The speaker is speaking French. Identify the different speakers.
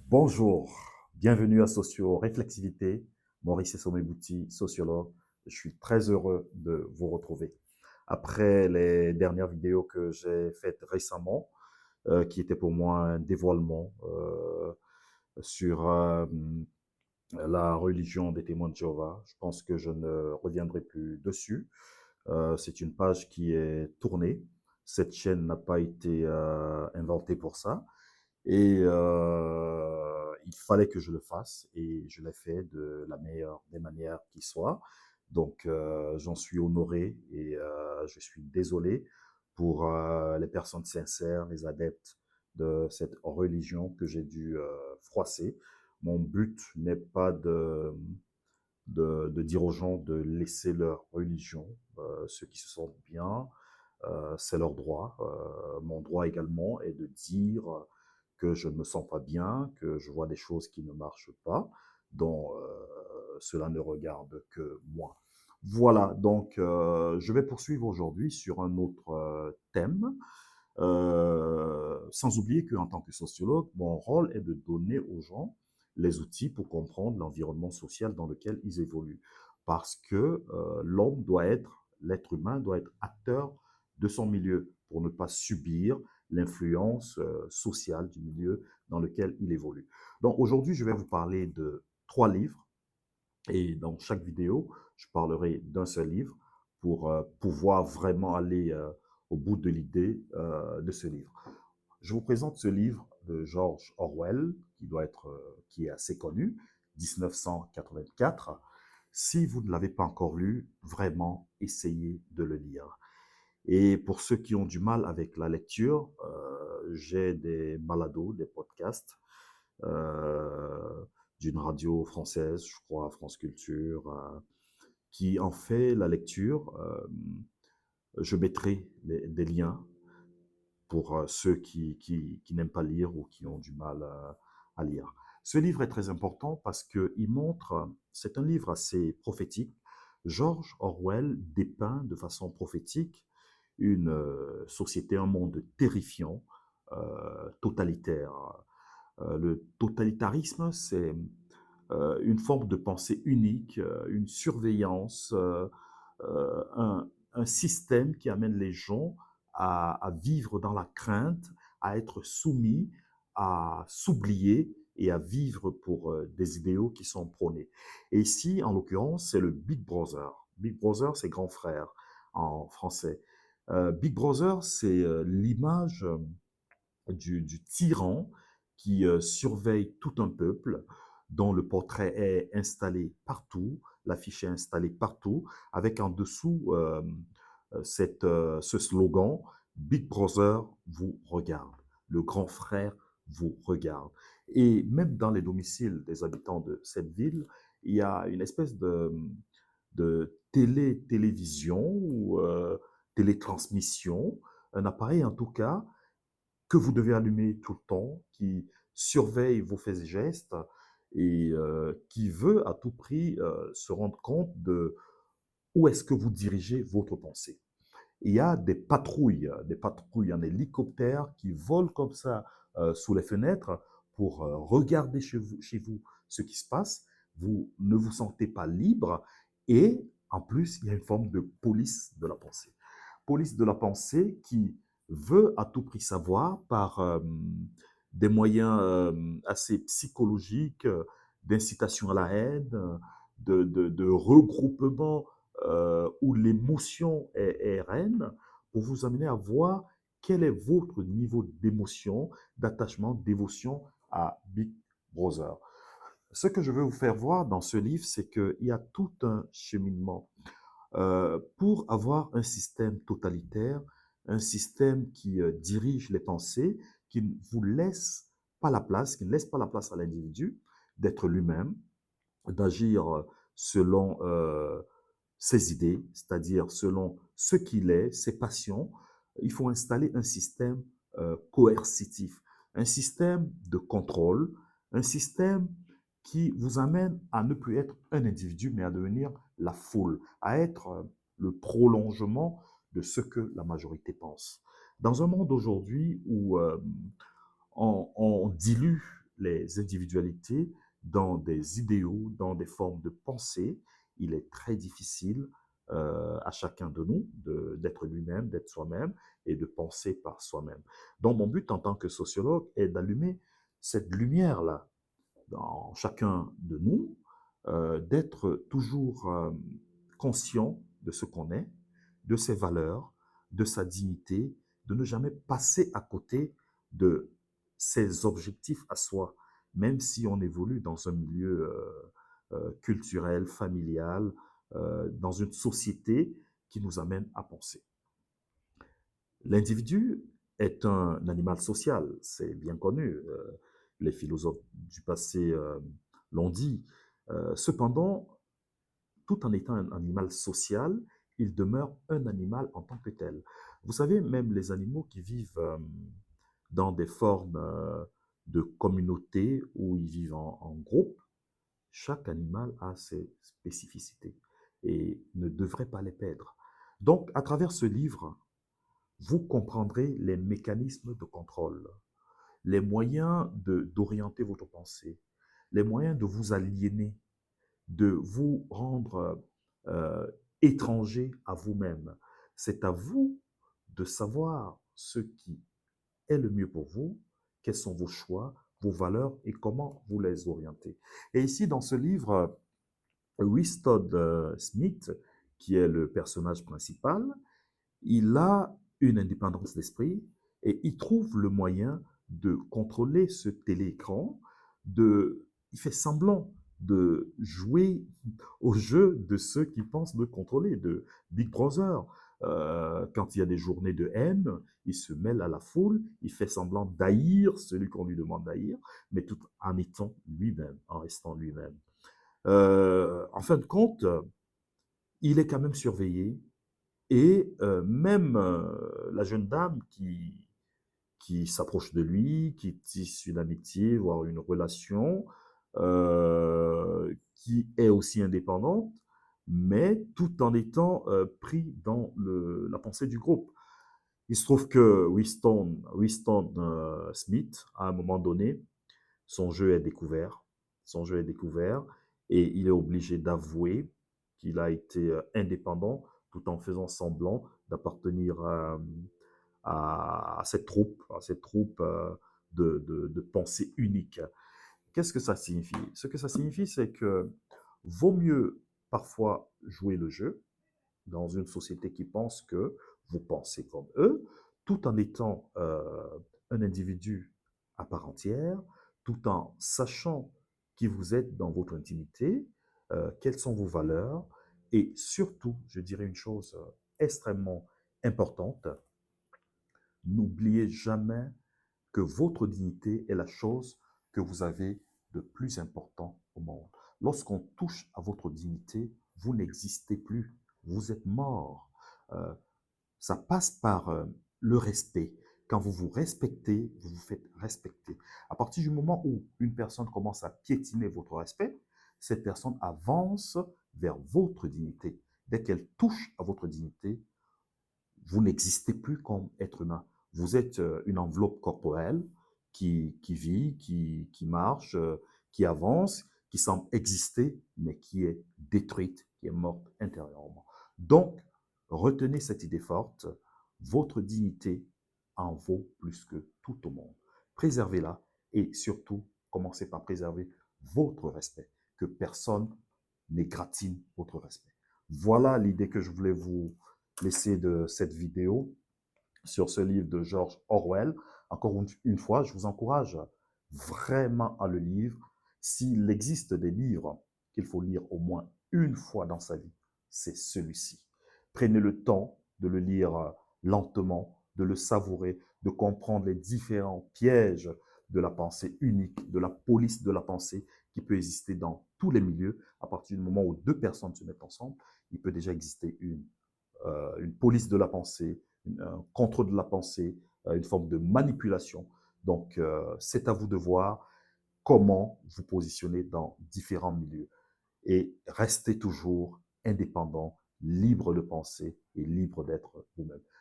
Speaker 1: Bonjour, bienvenue à Socio-Réflexivité. Maurice Somebouti, sociologue. Je suis très heureux de vous retrouver. Après les dernières vidéos que j'ai faites récemment, qui étaient pour moi un dévoilement sur la religion des témoins de Jéhovah, je pense que je ne reviendrai plus dessus. C'est une page qui est tournée. Cette chaîne n'a pas été inventée pour ça. Et il fallait que je le fasse et je l'ai fait de la meilleure des manières qui soit. Donc j'en suis honoré et je suis désolé pour les personnes sincères, les adeptes de cette religion que j'ai dû froisser. Mon but n'est pas de dire aux gens de laisser leur religion, ceux qui se sentent bien, c'est leur droit. Mon droit également est de dire que je ne me sens pas bien, que je vois des choses qui ne marchent pas, dont cela ne regarde que moi. Voilà, donc je vais poursuivre aujourd'hui sur un autre thème, sans oublier qu'en tant que sociologue, mon rôle est de donner aux gens les outils pour comprendre l'environnement social dans lequel ils évoluent. Parce que l'homme doit être, l'être humain doit être acteur de son milieu pour ne pas subir l'influence sociale du milieu dans lequel il évolue. Donc aujourd'hui, je vais vous parler de 3 livres et dans chaque vidéo, je parlerai d'un seul livre pour pouvoir vraiment aller au bout de l'idée de ce livre. Je vous présente ce livre de George Orwell, qui est assez connu, 1984. Si vous ne l'avez pas encore lu, vraiment essayez de le lire. Et pour ceux qui ont du mal avec la lecture, j'ai des balados, des podcasts euh, d'une radio française, je crois, France Culture, qui en fait la lecture. Je mettrai des liens pour ceux qui n'aiment pas lire ou qui ont du mal à lire. Ce livre est très important parce qu'il montre, c'est un livre assez prophétique. George Orwell dépeint de façon prophétique une société, un monde terrifiant, totalitaire. Le totalitarisme, c'est une forme de pensée unique, une surveillance, un système qui amène les gens à vivre dans la crainte, à être soumis, à s'oublier et à vivre pour des idéaux qui sont prônés. Et ici, en l'occurrence, c'est le Big Brother. Big Brother, c'est grand frère en français. Big Brother, c'est l'image du tyran qui surveille tout un peuple, dont le portrait est installé partout, l'affiche est installée partout, avec en dessous ce slogan Big Brother vous regarde, le grand frère vous regarde. Et même dans les domiciles des habitants de cette ville, il y a une espèce de télévision ou télétransmission, un appareil en tout cas que vous devez allumer tout le temps, qui surveille vos faits et gestes et qui veut à tout prix se rendre compte de où est-ce que vous dirigez votre pensée. Il y a des patrouilles en hélicoptère qui volent comme ça sous les fenêtres pour regarder chez vous ce qui se passe. Vous ne vous sentez pas libre et en plus, il y a une forme de police de la pensée. Police de la pensée qui veut à tout prix savoir par des moyens assez psychologiques, d'incitation à la haine, de regroupement où l'émotion est reine, pour vous amener à voir quel est votre niveau d'émotion, d'attachement, dévotion à Big Brother. Ce que je veux vous faire voir dans ce livre, c'est qu'il y a tout un cheminement pour avoir un système totalitaire, un système qui dirige les pensées, qui ne vous laisse pas la place, qui ne laisse pas la place à l'individu d'être lui-même, d'agir selon ses idées, c'est-à-dire selon ce qu'il est, ses passions. Il faut installer un système coercitif, un système de contrôle, un système qui vous amène à ne plus être un individu, mais à devenir la foule, à être le prolongement de ce que la majorité pense. Dans un monde aujourd'hui où on dilue les individualités dans des idéaux, dans des formes de pensée, il est très difficile à chacun de nous d'être lui-même, d'être soi-même et de penser par soi-même. Donc mon but en tant que sociologue est d'allumer cette lumière-là dans chacun de nous, d'être toujours conscient de ce qu'on est, de ses valeurs, de sa dignité, de ne jamais passer à côté de ses objectifs à soi, même si on évolue dans un milieu culturel, familial, dans une société qui nous amène à penser. L'individu est un animal social, c'est bien connu. Les philosophes du passé l'ont dit. Cependant, tout en étant un animal social, il demeure un animal en tant que tel. Vous savez, même les animaux qui vivent dans des formes de communauté où ils vivent en groupe, chaque animal a ses spécificités et ne devrait pas les perdre. Donc, à travers ce livre, vous comprendrez les mécanismes de contrôle, les moyens d'orienter votre pensée, les moyens de vous aliéner, de vous rendre euh, étranger à vous-même. C'est à vous de savoir ce qui est le mieux pour vous, quels sont vos choix, vos valeurs et comment vous les orientez. Et ici, dans ce livre, Winston Smith, qui est le personnage principal, il a une indépendance d'esprit et il trouve le moyen de contrôler ce téléécran, il fait semblant de jouer au jeu de ceux qui pensent de contrôler, de Big Brother. Quand il y a des journées de haine, il se mêle à la foule, il fait semblant d'haïr celui qu'on lui demande d'haïr, mais tout en étant lui-même, en restant lui-même. En fin de compte, il est quand même surveillé, et même la jeune dame qui s'approche de lui, qui tisse une amitié, voire une relation, qui est aussi indépendante, mais tout en étant pris dans la pensée du groupe. Il se trouve que Winston Smith, à un moment donné, son jeu est découvert. Son jeu est découvert et il est obligé d'avouer qu'il a été indépendant tout en faisant semblant d'appartenir à cette troupe de pensée unique. Qu'est-ce que ça signifie? Ce que ça signifie, c'est que vaut mieux parfois jouer le jeu dans une société qui pense que vous pensez comme eux, tout en étant un individu à part entière, tout en sachant qui vous êtes dans votre intimité, quelles sont vos valeurs, et surtout, je dirais une chose extrêmement importante, n'oubliez jamais que votre dignité est la chose que vous avez de plus important au monde. Lorsqu'on touche à votre dignité, vous n'existez plus, vous êtes mort. Euh, Ça passe par le respect. Quand vous vous respectez, vous vous faites respecter. À partir du moment où une personne commence à piétiner votre respect, cette personne avance vers votre dignité. Dès qu'elle touche à votre dignité, vous n'existez plus comme être humain. Vous êtes une enveloppe corporelle qui vit, qui marche, qui avance, qui semble exister, mais qui est détruite, qui est morte intérieurement. Donc, retenez cette idée forte, votre dignité en vaut plus que tout au monde. Préservez-la et surtout, commencez par préserver votre respect, que personne n'égratigne votre respect. Voilà l'idée que je voulais vous laisser de cette vidéo sur ce livre de George Orwell. Encore une fois, je vous encourage vraiment à le lire. S'il existe des livres qu'il faut lire au moins une fois dans sa vie, c'est celui-ci. Prenez le temps de le lire lentement, de le savourer, de comprendre les différents pièges de la pensée unique, de la police de la pensée qui peut exister dans tous les milieux. À partir du moment où deux personnes se mettent ensemble, il peut déjà exister une police de la pensée, un contrôle de la pensée, une forme de manipulation. Donc, c'est à vous de voir comment vous positionner dans différents milieux et restez toujours indépendant, libre de penser et libre d'être vous-même.